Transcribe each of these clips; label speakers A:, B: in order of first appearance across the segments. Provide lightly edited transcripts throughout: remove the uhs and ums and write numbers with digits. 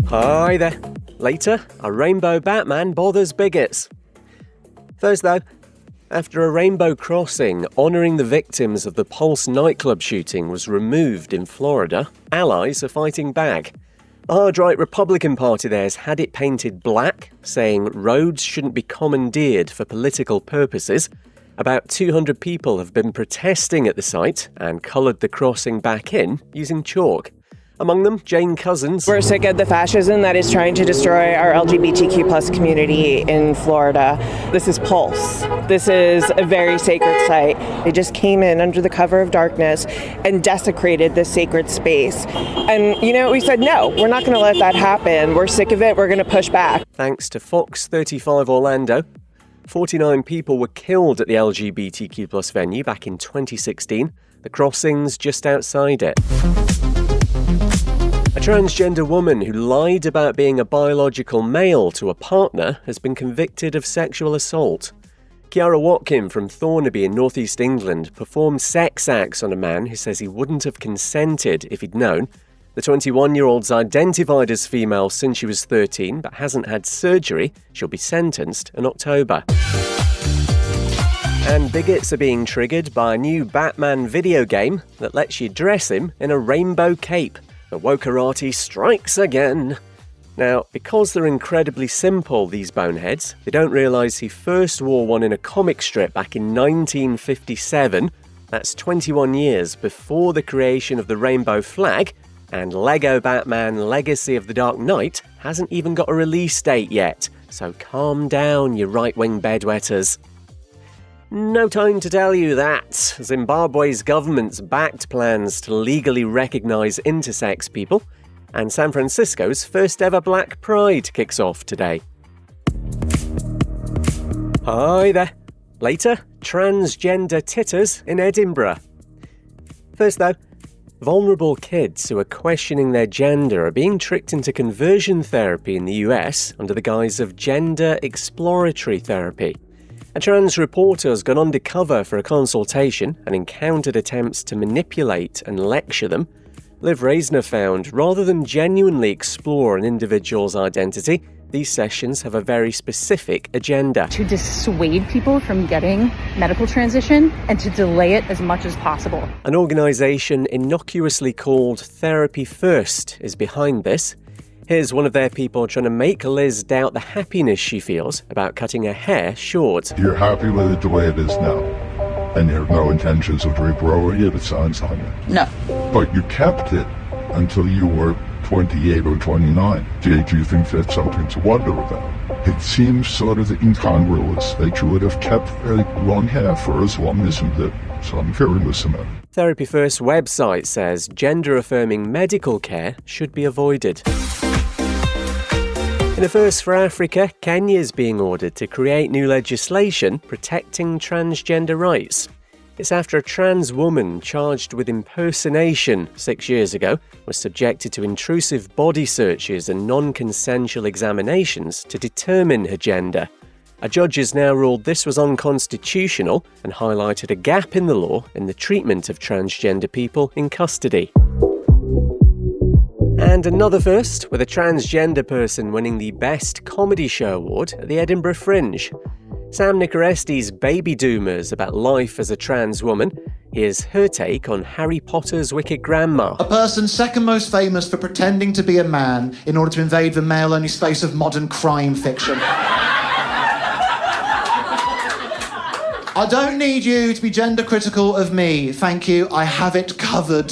A: Hi there. Later, a rainbow Batman bothers bigots. First though, after a rainbow crossing honouring the victims of the Pulse nightclub shooting was removed in Florida, allies are fighting back. The hard-right Republican Party there has had it painted black, saying roads shouldn't be commandeered for political purposes. About 200 people have been protesting at the site and coloured the crossing back in using chalk. Among them, Jane Cousins.
B: We're sick of the fascism that is trying to destroy our LGBTQ plus community in Florida. This is Pulse. This is a very sacred site. They just came in under the cover of darkness and desecrated this sacred space. And, we said, no, we're not going to let that happen. We're sick of it. We're going to push back.
A: Thanks to Fox 35 Orlando, 49 people were killed at the LGBTQ plus venue back in 2016. The crossing's just outside it. A transgender woman who lied about being a biological male to a partner has been convicted of sexual assault. Kiara Watkin from Thornaby in northeast England performed sex acts on a man who says he wouldn't have consented if he'd known. The 21-year-old's identified as female since she was 13 but hasn't had surgery. She'll be sentenced in October. And bigots are being triggered by a new Batman video game that lets you dress him in a rainbow cape. The wokerati strikes again. Now, because they're incredibly simple, these boneheads, they don't realise he first wore one in a comic strip back in 1957. That's 21 years before the creation of the rainbow flag, and Lego Batman Legacy of the Dark Knight hasn't even got a release date yet. So calm down, you right-wing bedwetters. No time to tell you that. Zimbabwe's government's backed plans to legally recognise intersex people, and San Francisco's first ever Black Pride kicks off today. Hi there. Later, transgender titters in Edinburgh. First though, vulnerable kids who are questioning their gender are being tricked into conversion therapy in the US under the guise of gender exploratory therapy. A trans reporter has gone undercover for a consultation and encountered attempts to manipulate and lecture them. Liv Reisner found, rather than genuinely explore an individual's identity, these sessions have a very specific agenda.
C: To dissuade people from getting medical transition and to delay it as much as possible.
A: An organisation innocuously called Therapy First is behind this. Here's one of their people trying to make Liz doubt the happiness she feels about cutting her hair short.
D: You're happy with it the way it is now, and you have no intentions of regrowing it, it sounds like it.
C: No.
D: But you kept it until you were 28 or 29. Do you think that's something to wonder about? It seems sort of incongruous that you would have kept long hair for as long as you did. So I'm curious about it.
A: Therapy First website says gender-affirming medical care should be avoided. In a first for Africa, Kenya is being ordered to create new legislation protecting transgender rights. It's after a trans woman charged with impersonation 6 years ago was subjected to intrusive body searches and non-consensual examinations to determine her gender. A judge has now ruled this was unconstitutional and highlighted a gap in the law in the treatment of transgender people in custody. And another first, with a transgender person winning the Best Comedy Show award at the Edinburgh Fringe. Sam Nicoresti's Baby Doomers about life as a trans woman. Here's her take on Harry Potter's Wicked Grandma.
E: A person second most famous for pretending to be a man in order to invade the male-only space of modern crime fiction. I don't need you to be gender critical of me. Thank you, I have it covered.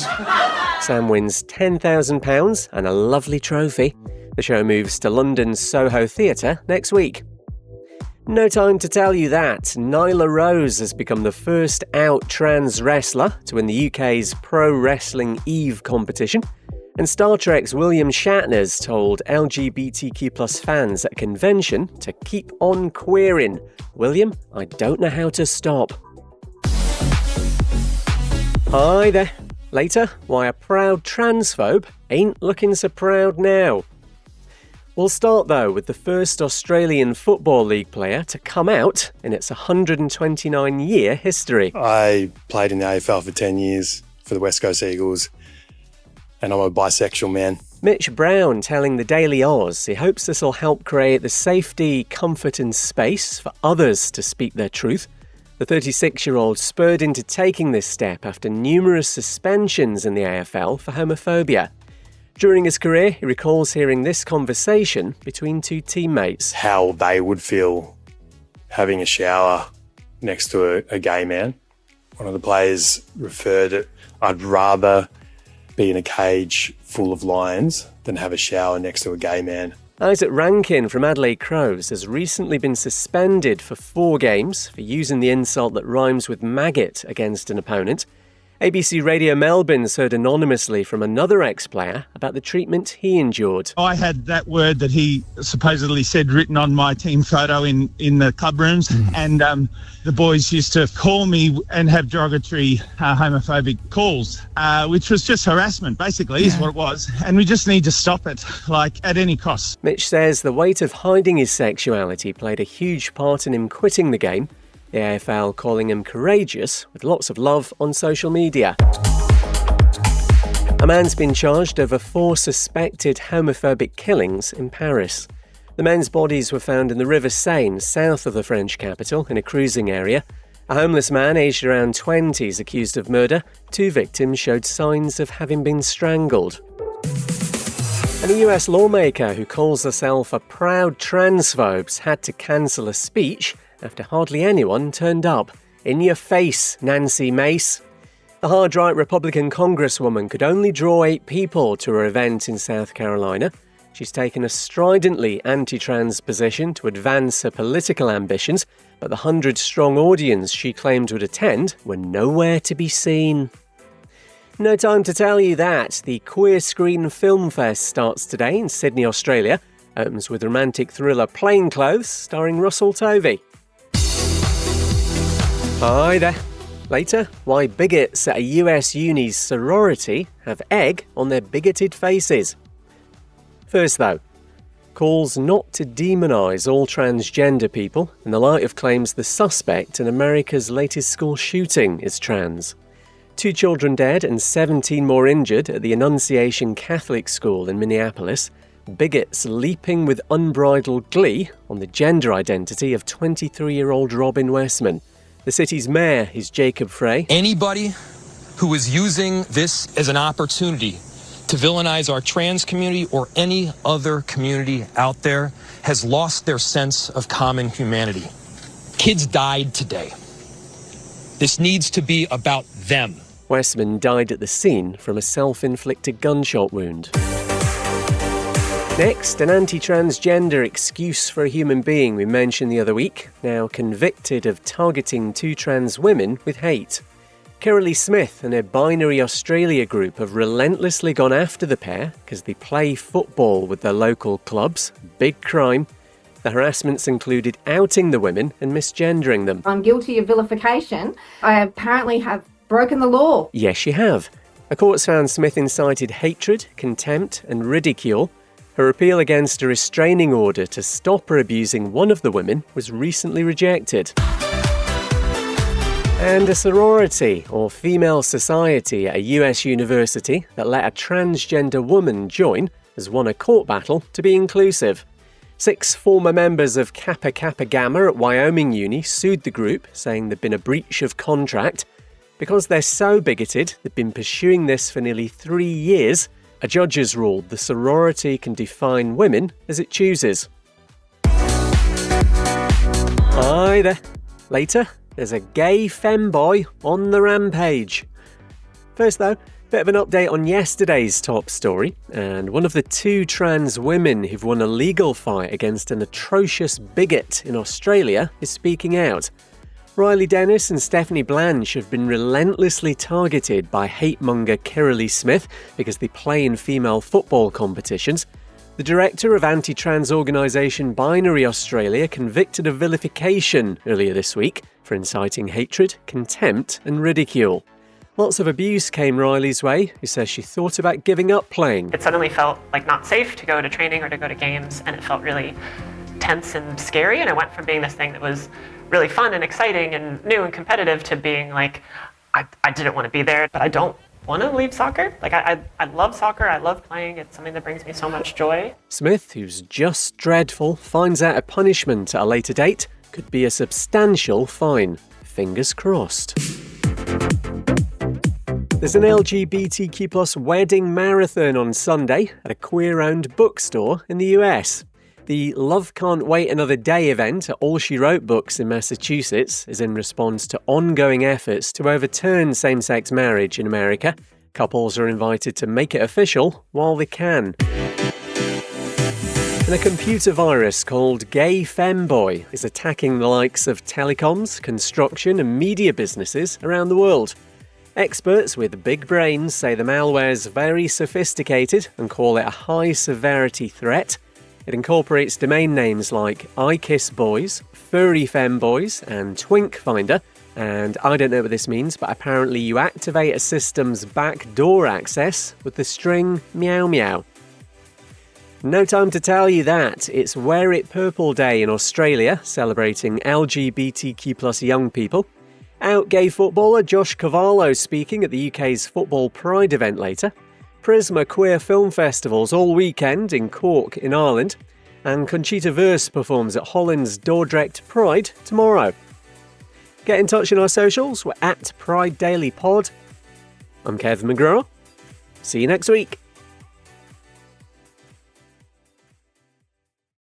A: Sam wins £10,000 and a lovely trophy. The show moves to London's Soho Theatre next week. No time to tell you that. Nyla Rose has become the first out trans wrestler to win the UK's Pro Wrestling Eve competition. And Star Trek's William Shatner's told LGBTQ plus fans at a convention to keep on queering. William, I don't know how to stop. Hi there. Later, why a proud transphobe ain't looking so proud now. We'll start though with the first Australian Football League player to come out in its 129-year history.
F: I played in the AFL for 10 years for the West Coast Eagles, and I'm a bisexual man.
A: Mitch Brown telling the Daily Oz he hopes this will help create the safety, comfort and space for others to speak their truth. The 36-year-old spurred into taking this step after numerous suspensions in the AFL for homophobia. During his career, he recalls hearing this conversation between two teammates.
F: How they would feel having a shower next to a gay man. One of the players referred it, I'd rather be in a cage full of lions than have a shower next to a gay man.
A: Isaac Rankin from Adelaide Crows has recently been suspended for 4 games for using the insult that rhymes with maggot against an opponent. ABC Radio Melbourne's heard anonymously from another ex-player about the treatment he endured.
G: I had that word that he supposedly said written on my team photo in the club rooms, and the boys used to call me and have derogatory homophobic calls, which was just harassment, basically, is what it was. And we just need to stop it, at any cost.
A: Mitch says the weight of hiding his sexuality played a huge part in him quitting the game, the AFL calling him courageous, with lots of love on social media. A man's been charged over 4 suspected homophobic killings in Paris. The men's bodies were found in the River Seine, south of the French capital, in a cruising area. A homeless man aged around 20 is accused of murder. 2 victims showed signs of having been strangled. And a US lawmaker who calls herself a proud transphobe had to cancel a speech after hardly anyone turned up. In your face, Nancy Mace. The hard-right Republican congresswoman could only draw 8 people to her event in South Carolina. She's taken a stridently anti-trans position to advance her political ambitions, but the 100-strong audience she claimed would attend were nowhere to be seen. No time to tell you that. The Queer Screen Film Fest starts today in Sydney, Australia. Opens with romantic thriller Plainclothes, starring Russell Tovey. Hi there. Later, why bigots at a US uni's sorority have egg on their bigoted faces. First though, calls not to demonise all transgender people in the light of claims the suspect in America's latest school shooting is trans. 2 children dead and 17 more injured at the Annunciation Catholic School in Minneapolis. Bigots leaping with unbridled glee on the gender identity of 23-year-old Robin Westman. The city's mayor is Jacob Frey.
H: Anybody who is using this as an opportunity to villainize our trans community or any other community out there has lost their sense of common humanity. Kids died today. This needs to be about them.
A: Westman died at the scene from a self-inflicted gunshot wound. Next, an anti-transgender excuse for a human being we mentioned the other week, now convicted of targeting 2 trans women with hate. Kirralie Smith and her Binary Australia group have relentlessly gone after the pair because they play football with their local clubs. Big crime. The harassments included outing the women and misgendering them.
I: I'm guilty of vilification. I apparently have broken the law.
A: Yes, you have. A court's found Smith incited hatred, contempt and ridicule. Her appeal against a restraining order to stop her abusing one of the women was recently rejected. And a sorority, or female society at a US university that let a transgender woman join has won a court battle to be inclusive. 6 former members of Kappa Kappa Gamma at Wyoming Uni sued the group, saying there'd been a breach of contract. Because they're so bigoted, they've been pursuing this for nearly 3 years. A judge has ruled the sorority can define women as it chooses. Hi there. Later, there's a gay femboy on the rampage. First though, bit of an update on yesterday's top story, and one of the 2 trans women who've won a legal fight against an atrocious bigot in Australia is speaking out. Riley Dennis and Stephanie Blanche have been relentlessly targeted by hate-monger Kirralie Smith because they play in female football competitions. The director of anti-trans organisation Binary Australia convicted of vilification earlier this week for inciting hatred, contempt and ridicule. Lots of abuse came Riley's way, who says she thought about giving up playing.
J: It suddenly felt like not safe to go to training or to go to games, and it felt really tense and scary, and it went from being this thing that was really fun and exciting and new and competitive to being like, I didn't want to be there, but I don't want to leave soccer. Like, I love soccer. I love playing. It's something that brings me so much joy.
A: Smith, who's just dreadful, finds out a punishment at a later date could be a substantial fine. Fingers crossed. There's an LGBTQ plus wedding marathon on Sunday at a queer-owned bookstore in the US. The Love Can't Wait Another Day event at All She Wrote Books in Massachusetts is in response to ongoing efforts to overturn same-sex marriage in America. Couples are invited to make it official while they can. And a computer virus called Gay Femboy is attacking the likes of telecoms, construction and media businesses around the world. Experts with big brains say the malware is very sophisticated and call it a high-severity threat. It incorporates domain names like iKissBoys, Furry Femboys and Twink Finder. And I don't know what this means, but apparently you activate a system's backdoor access with the string meow meow. No time to tell you that. It's Wear It Purple Day in Australia, celebrating LGBTQ plus young people. Out gay footballer Josh Cavallo speaking at the UK's Football Pride event later. Prisma Queer Film Festivals all weekend in Cork in Ireland. And Conchita Wurst performs at Holland's Dordrecht Pride tomorrow. Get in touch in our socials. We're at Pride Daily Pod. I'm Kev McGraw. See you next week.